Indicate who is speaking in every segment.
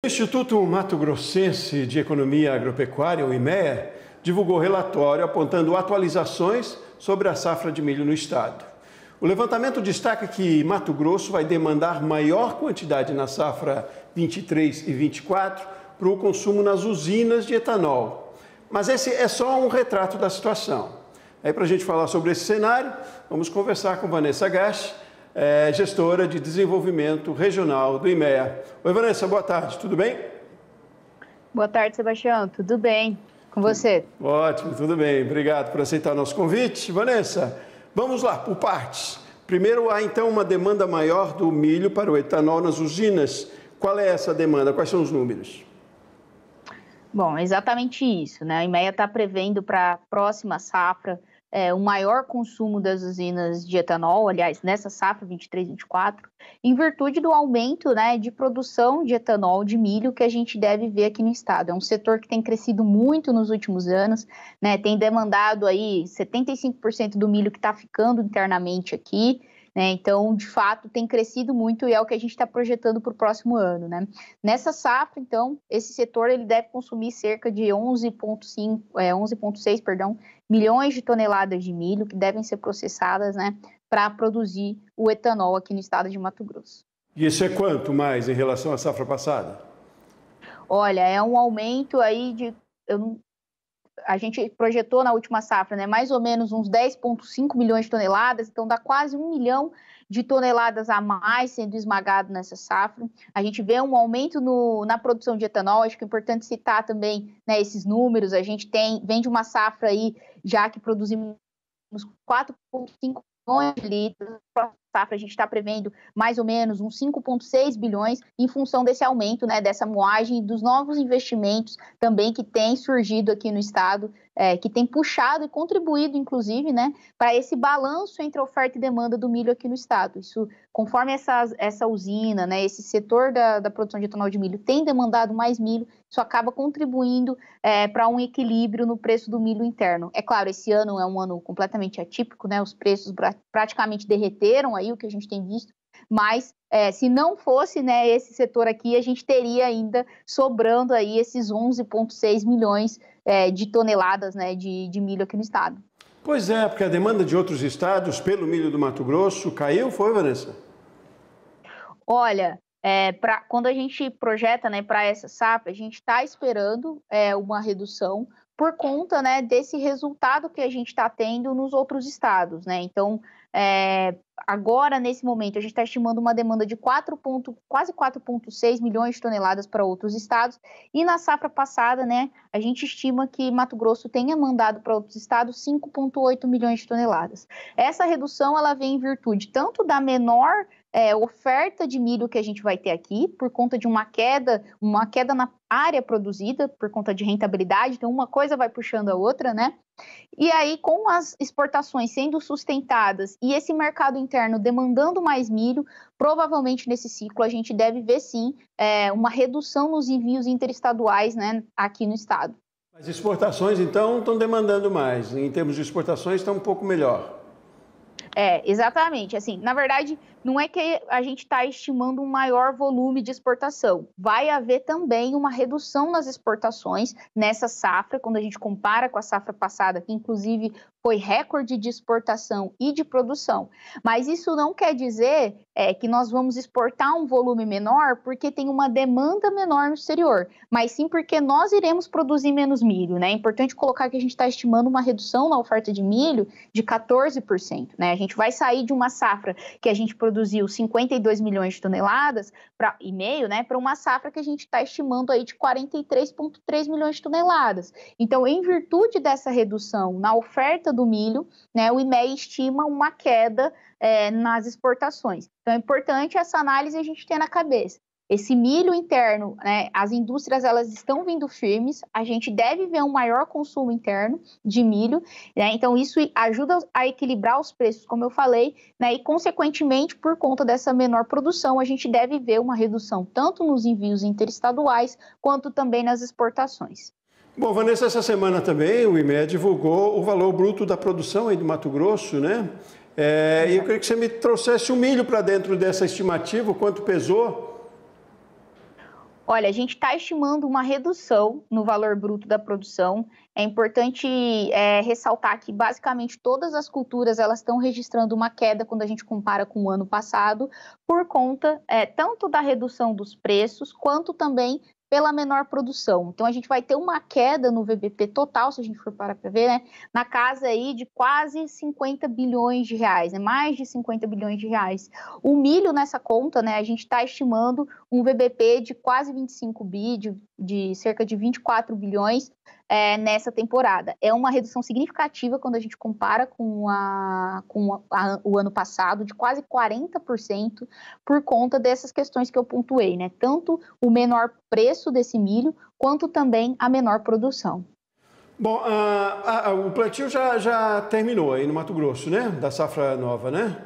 Speaker 1: Instituto Mato Grossense de Economia Agropecuária, o IMEA, divulgou relatório apontando atualizações sobre a safra de milho no estado. O levantamento destaca que Mato Grosso vai demandar maior quantidade na safra 23 e 24 para o consumo nas usinas de etanol. Mas esse é só um retrato da situação. Aí, para a gente falar sobre esse cenário, vamos conversar com Vanessa Gasch, gestora de desenvolvimento regional do IMEA. Oi, Vanessa, boa tarde, tudo bem?
Speaker 2: Boa tarde, Sebastião, tudo bem? Com você?
Speaker 1: Ótimo, tudo bem. Obrigado por aceitar o nosso convite. Vanessa, vamos lá, por partes. Primeiro, há então uma demanda maior do milho para o etanol nas usinas. Qual é essa demanda? Quais são os números?
Speaker 2: Bom, exatamente isso, né? A IMEA está prevendo para a próxima safra um maior consumo das usinas de etanol, aliás, nessa safra 23-24, em virtude do aumento, né, de produção de etanol de milho que a gente deve ver aqui no estado. É um setor que tem crescido muito nos últimos anos, né, tem demandado aí 75% do milho que está ficando internamente aqui, né, então, de fato, tem crescido muito e é o que a gente está projetando para o próximo ano, né. Nessa safra, então, esse setor ele deve consumir cerca de 11,6, milhões de toneladas de milho que devem ser processadas, né, para produzir o etanol aqui no estado de Mato Grosso.
Speaker 1: E isso é quanto mais em relação à safra passada?
Speaker 2: Olha, é um aumento aí de... A gente projetou na última safra, né, mais ou menos uns 10,5 milhões de toneladas, então dá quase 1 milhão de toneladas a mais sendo esmagado nessa safra. A gente vê um aumento na produção de etanol, acho que é importante citar também, né, esses números. A gente vem de uma safra aí, já que produzimos 4,5 bilhões de litros, para safra a gente está prevendo mais ou menos uns 5,6 bilhões em função desse aumento, né, dessa moagem e dos novos investimentos também que tem surgido aqui no estado, que tem puxado e contribuído, inclusive, né, para esse balanço entre oferta e demanda do milho aqui no estado. Isso, conforme essa usina, né, esse setor da produção de etanol de milho tem demandado mais milho, isso acaba contribuindo para um equilíbrio no preço do milho interno. É claro, esse ano é um ano completamente atípico, né, os preços praticamente derreteram aí o que a gente tem visto, mas se não fosse, né, esse setor aqui, a gente teria ainda sobrando aí esses 11,6 milhões de toneladas, né, de milho aqui no estado.
Speaker 1: Pois é, porque a demanda de outros estados pelo milho do Mato Grosso caiu, foi, Vanessa?
Speaker 2: Olha, quando a gente projeta, né, para essa safra, a gente está esperando uma redução por conta, né, desse resultado que a gente está tendo nos outros estados, né? Então, agora, nesse momento, a gente está estimando uma demanda de quase 4,6 milhões de toneladas para outros estados, e na safra passada, né, a gente estima que Mato Grosso tenha mandado para outros estados 5,8 milhões de toneladas. Essa redução, ela vem em virtude tanto da menor oferta de milho que a gente vai ter aqui, por conta de uma queda na área produzida, por conta de rentabilidade, então uma coisa vai puxando a outra, né? E aí, com as exportações sendo sustentadas e esse mercado interno demandando mais milho, provavelmente nesse ciclo a gente deve ver sim uma redução nos envios interestaduais, né, aqui no estado.
Speaker 1: As exportações, então, estão demandando mais. Em termos de exportações, está um pouco melhor.
Speaker 2: Exatamente. Assim, na verdade, não é que a gente está estimando um maior volume de exportação. Vai haver também uma redução nas exportações nessa safra, quando a gente compara com a safra passada, que inclusive foi recorde de exportação e de produção. Mas isso não quer dizer que nós vamos exportar um volume menor porque tem uma demanda menor no exterior, mas sim porque nós iremos produzir menos milho, né? É importante colocar que a gente está estimando uma redução na oferta de milho de 14%, né? A gente vai sair de uma safra que a gente produziu 52 milhões de toneladas e meio, né, para uma safra que a gente está estimando aí de 43,3 milhões de toneladas. Então, em virtude dessa redução na oferta do milho, né, o IMEA estima uma queda nas exportações. Então, é importante essa análise a gente ter na cabeça. Esse milho interno, né, as indústrias elas estão vindo firmes, a gente deve ver um maior consumo interno de milho, né, então isso ajuda a equilibrar os preços, como eu falei, né, e consequentemente, por conta dessa menor produção, a gente deve ver uma redução tanto nos envios interestaduais, quanto também nas exportações.
Speaker 1: Bom, Vanessa, essa semana também o IMEA divulgou o valor bruto da produção aí do Mato Grosso, né? E eu queria que você me trouxesse o milho para dentro dessa estimativa, o quanto pesou.
Speaker 2: Olha, a gente está estimando uma redução no valor bruto da produção. É importante ressaltar que basicamente todas as culturas elas estão registrando uma queda quando a gente compara com o ano passado, por conta tanto da redução dos preços, quanto também pela menor produção. Então, a gente vai ter uma queda no VBP total, se a gente for parar para ver, né, na casa aí de quase 50 bilhões de reais, né, mais de 50 bilhões de reais. O milho nessa conta, né, a gente está estimando um VBP de quase 25 bi, de cerca de 24 bilhões nessa temporada. É uma redução significativa quando a gente compara com o ano passado, de quase 40%, por conta dessas questões que eu pontuei, né? Tanto o menor preço desse milho, quanto também a menor produção.
Speaker 1: Bom, o plantio já terminou aí no Mato Grosso, né? Da safra nova, né?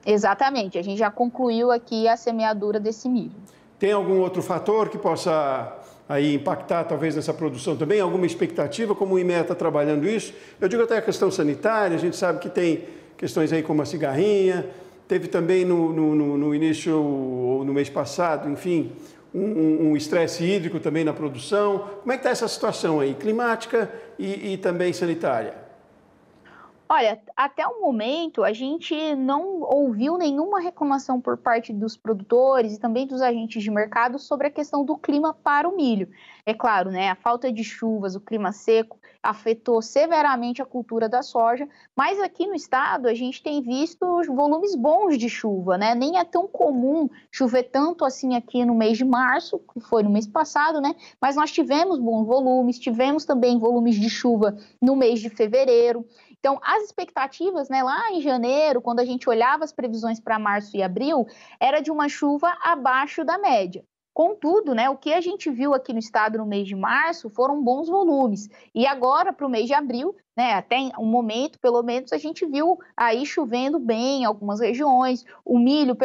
Speaker 2: Exatamente, a gente já concluiu aqui a semeadura desse milho.
Speaker 1: Tem algum outro fator que possa aí impactar talvez nessa produção também? Alguma expectativa? Como o IMEA está trabalhando isso? Eu digo até a questão sanitária, a gente sabe que tem questões aí como a cigarrinha, teve também no início, ou no mês passado, enfim, um estresse hídrico também na produção. Como é que está essa situação aí, climática e também sanitária?
Speaker 2: Olha, até o momento a gente não ouviu nenhuma reclamação por parte dos produtores e também dos agentes de mercado sobre a questão do clima para o milho. É claro, né, a falta de chuvas, o clima seco afetou severamente a cultura da soja, mas aqui no estado a gente tem visto volumes bons de chuva, né? Nem é tão comum chover tanto assim aqui no mês de março, que foi no mês passado, né? Mas nós tivemos bons volumes, tivemos também volumes de chuva no mês de fevereiro. Então, as expectativas, né, lá em janeiro, quando a gente olhava as previsões para março e abril, era de uma chuva abaixo da média. Contudo, né, o que a gente viu aqui no estado no mês de março foram bons volumes. E agora, para o mês de abril, né, até um momento, pelo menos, a gente viu aí chovendo bem em algumas regiões. O milho, pelo